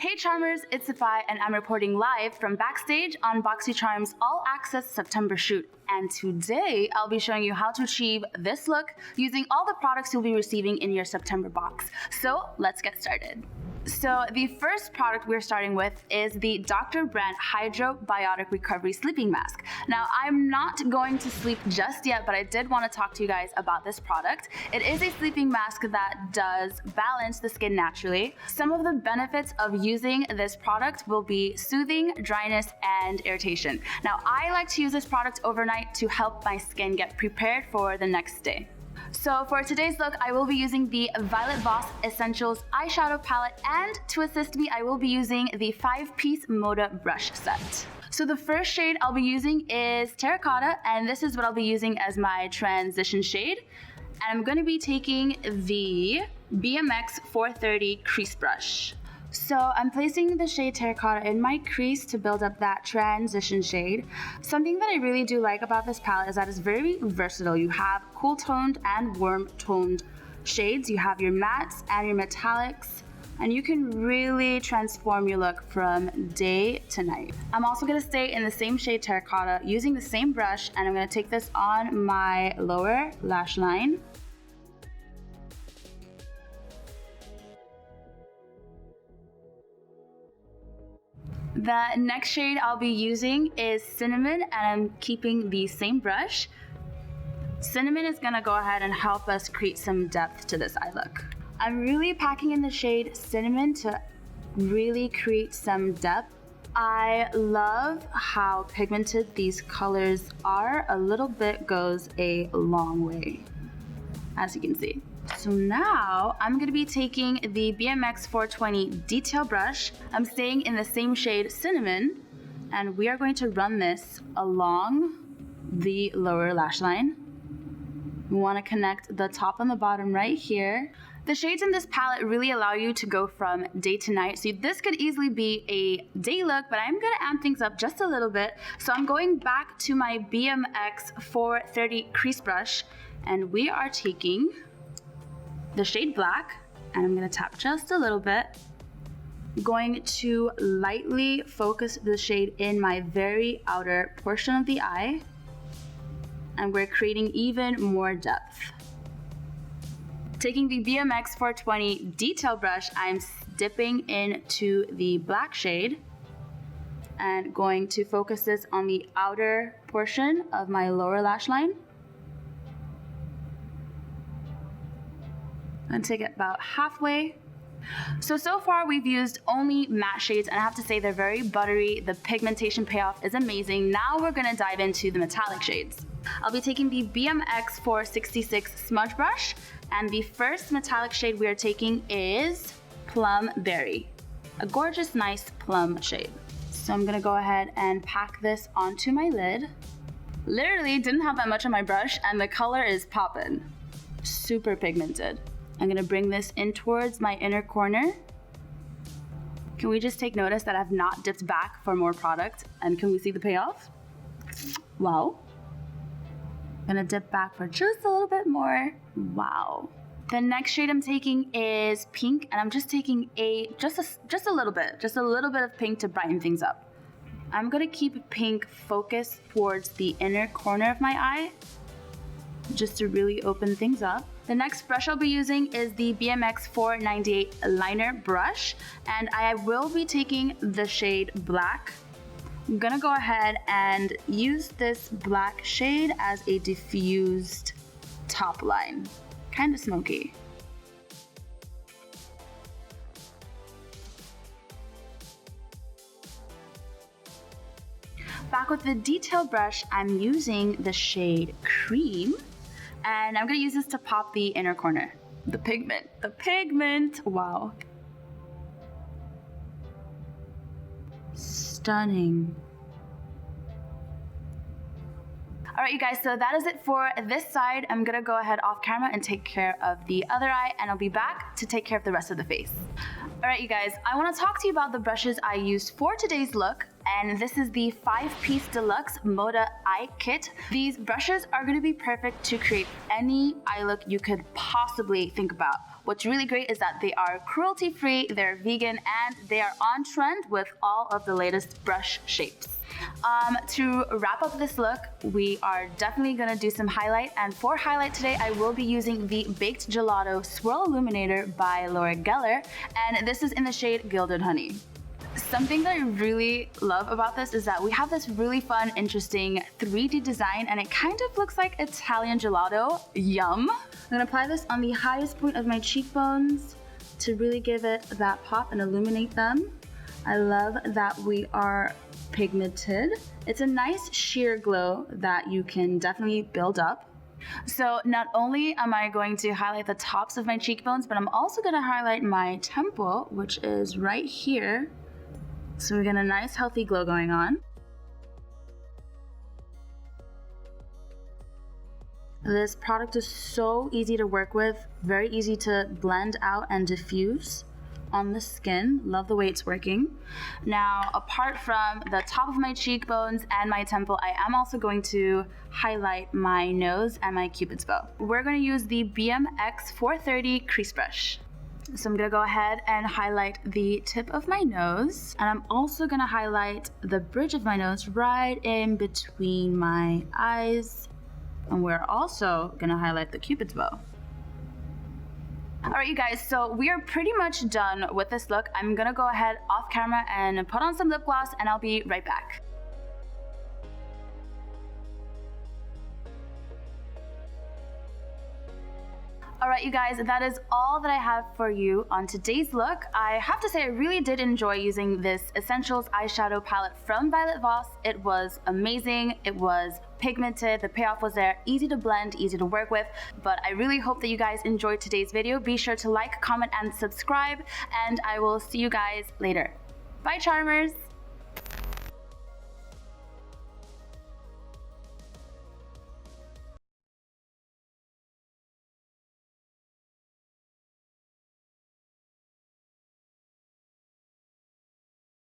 Hey Charmers, it's Safai and I'm reporting live from backstage on Boxycharm's All Access September shoot. And today I'll be showing you how to achieve this look using all the products you'll be receiving in your September box. So let's get started. So the first product we're starting with is the Dr. Brandt Hydro Biotic Recovery Sleeping Mask. Now I'm not going to sleep just yet, but I did want to talk to you guys about this product. It is a sleeping mask that does balance the skin naturally. Some of the benefits of using this product will be soothing, dryness, and irritation. Now I like to use this product overnight to help my skin get prepared for the next day. So for today's look, I will be using the Violet Voss Essentials eyeshadow palette, and to assist me, I will be using the 5-piece Moda brush set. So the first shade I'll be using is Terracotta, and this is what I'll be using as my transition shade. And I'm going to be taking the BMX 430 crease brush. So I'm placing the shade Terracotta in my crease to build up that transition shade. Something that I really do like about this palette is that it's very versatile. You have cool toned and warm toned shades. You have your mattes and your metallics, and you can really transform your look from day to night. I'm also gonna stay in the same shade Terracotta using the same brush, and I'm gonna take this on my lower lash line. The next shade I'll be using is Cinnamon, and I'm keeping the same brush. Cinnamon is gonna go ahead and help us create some depth to this eye look. I'm really packing in the shade Cinnamon to really create some depth. I love how pigmented these colors are. A little bit goes a long way, as you can see. So now I'm going to be taking the BMX 420 detail brush. I'm staying in the same shade Cinnamon, and we are going to run this along the lower lash line. We want to connect the top and the bottom right here. The shades in this palette really allow you to go from day to night. So this could easily be a day look, but I'm going to amp things up just a little bit. So I'm going back to my BMX 430 crease brush, and we are taking the shade Black, and I'm gonna tap just a little bit. Going to lightly focus the shade in my very outer portion of the eye, and we're creating even more depth. Taking the BMX 420 detail brush, I'm dipping into the black shade and going to focus this on the outer portion of my lower lash line. And take it about halfway. So far we've used only matte shades, and I have to say they're very buttery. The pigmentation payoff is amazing. Now we're gonna dive into the metallic shades. I'll be taking the BMX 466 smudge brush, and the first metallic shade we are taking is Plum Berry. A gorgeous, nice plum shade. So I'm gonna go ahead and pack this onto my lid. Literally didn't have that much on my brush, and the color is poppin'. Super pigmented. I'm gonna bring this in towards my inner corner. Can we just take notice that I've not dipped back for more product? And can we see the payoff? Wow. I'm gonna dip back for just a little bit more. Wow. The next shade I'm taking is pink, and I'm just taking just a little bit of pink to brighten things up. I'm gonna keep pink focused towards the inner corner of my eye, just to really open things up. The next brush I'll be using is the BMX 498 liner brush, and I will be taking the shade Black. I'm gonna go ahead and use this black shade as a diffused top line, kind of smoky. Back with the detail brush, I'm using the shade Cream, and I'm gonna use this to pop the inner corner. The pigment, wow. Stunning. All right, you guys, so that is it for this side. I'm gonna go ahead off camera and take care of the other eye, and I'll be back to take care of the rest of the face. All right, you guys, I wanna talk to you about the brushes I used for today's look, and this is the 5-piece deluxe Moda Eye Kit. These brushes are going to be perfect to create any eye look you could possibly think about. What's really great is that they are cruelty-free, they're vegan, and they are on trend with all of the latest brush shapes. To wrap up this look, we are definitely gonna do some highlight, and for highlight today, I will be using the Baked Gelato Swirl Illuminator by Laura Geller, and this is in the shade Gilded Honey. Something that I really love about this is that we have this really fun, interesting 3D design, and it kind of looks like Italian gelato. Yum! I'm gonna apply this on the highest point of my cheekbones to really give it that pop and illuminate them. I love that we are pigmented. It's a nice sheer glow that you can definitely build up. So not only am I going to highlight the tops of my cheekbones, but I'm also going to highlight my temple, which is right here. So we get a nice healthy glow going on. This product is so easy to work with, very easy to blend out and diffuse on the skin. Love the way it's working. Now, apart from the top of my cheekbones and my temple, I am also going to highlight my nose and my Cupid's bow. We're going to use the BMX 430 crease brush. So I'm going to go ahead and highlight the tip of my nose, and I'm also going to highlight the bridge of my nose right in between my eyes, and we're also going to highlight the Cupid's bow. Alright you guys, so we are pretty much done with this look. I'm gonna go ahead off camera and put on some lip gloss, and I'll be right back. Alright you guys, that is all that I have for you on today's look. I have to say I really did enjoy using this Essentials eyeshadow palette from Voss. It was amazing, it was pigmented, the payoff was there, easy to blend, easy to work with, but I really hope that you guys enjoyed today's video. Be sure to like, comment, and subscribe, and I will see you guys later. Bye, Charmers!